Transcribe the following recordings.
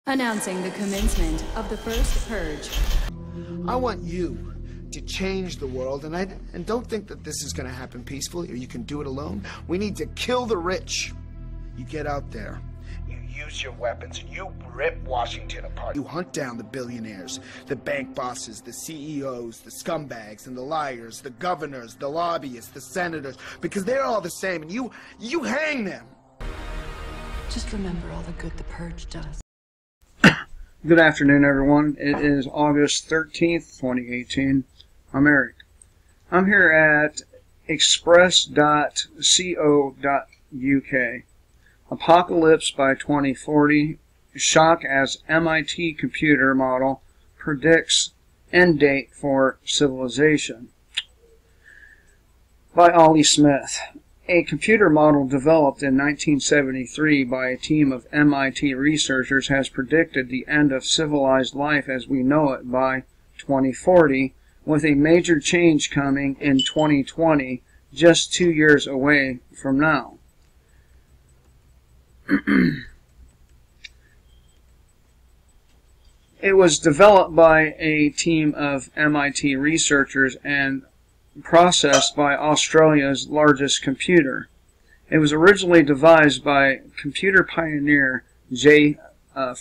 Announcing the commencement of the first purge. I want you to change the world, and don't think that this is going to happen peacefully or you can do it alone. We need to kill the rich. You get out there, you use your weapons, and you rip Washington apart. You hunt down the billionaires, the bank bosses, the CEOs, the scumbags and the liars, the governors, the lobbyists, the senators, because they're all the same, and you hang them. Just remember all the good the purge does. Good afternoon, everyone. It is August 13th, 2018. I'm Eric. I'm here at express.co.uk. Apocalypse by 2040. Shock as MIT computer model predicts end date for civilization. By Ollie Smith. A computer model developed in 1973 by a team of MIT researchers has predicted the end of civilized life as we know it by 2040, with a major change coming in 2020, just 2 years away from now. It was developed by a team of MIT researchers and processed by Australia's largest computer. It was originally devised by computer pioneer J.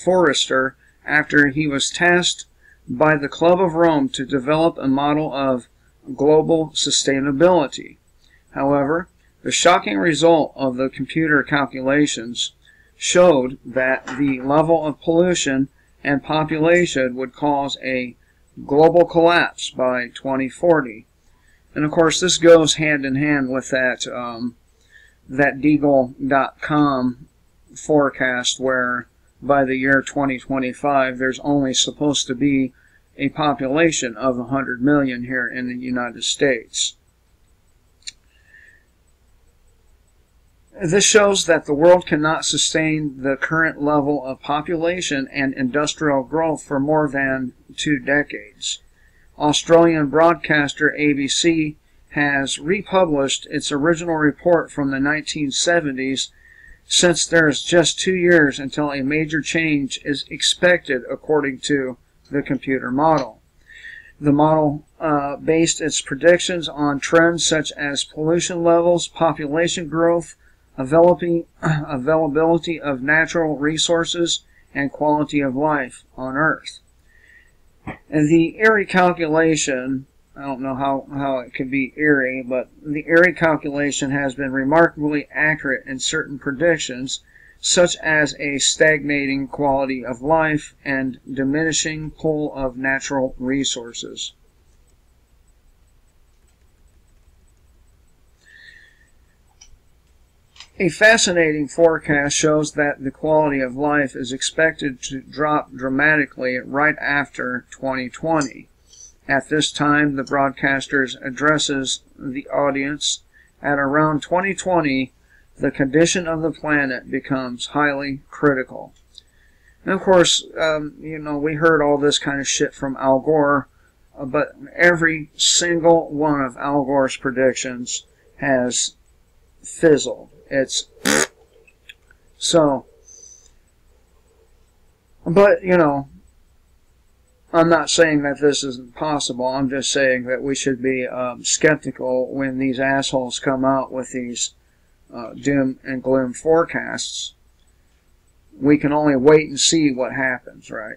Forrester after he was tasked by the Club of Rome to develop a model of global sustainability. However, the shocking result of the computer calculations showed that the level of pollution and population would cause a global collapse by 2040. And of course, this goes hand in hand with that Deagle.com forecast, where by the year 2025, there's only supposed to be a population of 100 million here in the United States. This shows that the world cannot sustain the current level of population and industrial growth for more than 2 decades. Australian broadcaster ABC has republished its original report from the 1970s, since there is just 2 years until a major change is expected according to the computer model. The model based its predictions on trends such as pollution levels, population growth, availability of natural resources, and quality of life on Earth. And the Erie calculation, I don't know how it could be eerie, but the Erie calculation has been remarkably accurate in certain predictions, such as a stagnating quality of life and diminishing pull of natural resources. A fascinating forecast shows that the quality of life is expected to drop dramatically right after 2020. At this time, the broadcaster addresses the audience. At around 2020, the condition of the planet becomes highly critical. And of course, we heard all this kind of shit from Al Gore, but every single one of Al Gore's predictions has fizzled. It's so, but I'm not saying that this isn't possible. I'm just saying that we should be skeptical when these assholes come out with these doom and gloom forecasts. We can only wait and see what happens, right?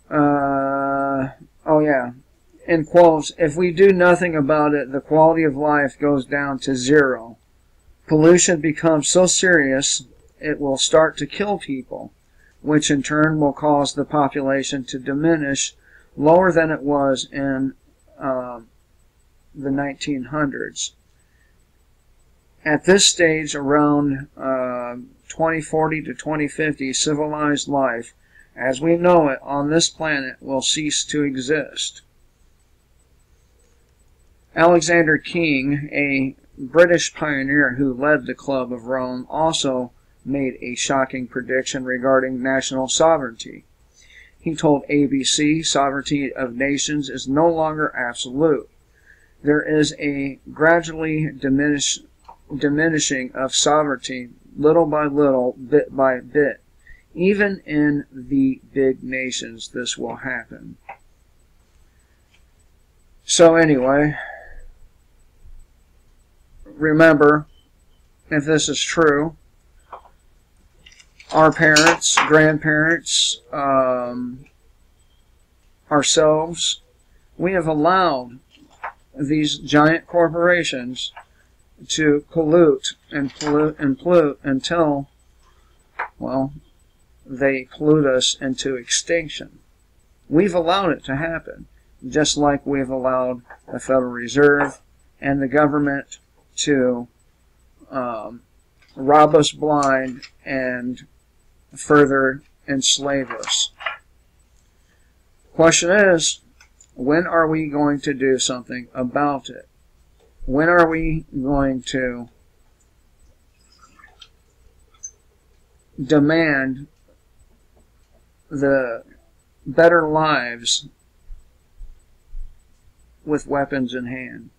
Oh yeah. In quotes, if we do nothing about it, the quality of life goes down to 0. Pollution becomes so serious, it will start to kill people, which in turn will cause the population to diminish lower than it was in the 1900s. At this stage, around 2040 to 2050, civilized life, as we know it on this planet, will cease to exist. Alexander King, a British pioneer who led the Club of Rome, also made a shocking prediction regarding national sovereignty. He told ABC, sovereignty of nations is no longer absolute. There is a gradually diminishing of sovereignty, little by little, bit by bit. Even in the big nations, this will happen. So anyway, remember, if this is true, our parents, grandparents, ourselves, we have allowed these giant corporations to pollute and pollute and pollute until, well, they pollute us into extinction. We've allowed it to happen, just like we've allowed the Federal Reserve and the government to rob us blind and further enslave us. Question is, when are we going to do something about it? When are we going to demand the better lives with weapons in hand?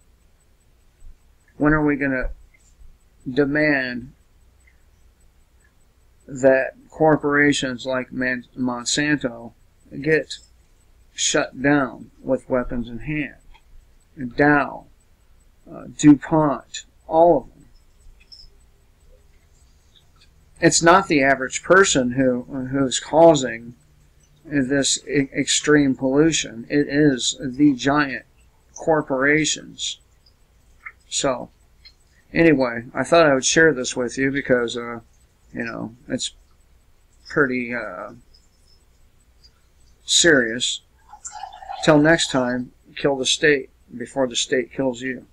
When are we going to demand that corporations like Monsanto get shut down with weapons in hand? Dow, DuPont, all of them. It's not the average person who's causing this extreme pollution. It is the giant corporations. So, anyway, I thought I would share this with you because, you know, it's pretty serious. Till next time, kill the state before the state kills you.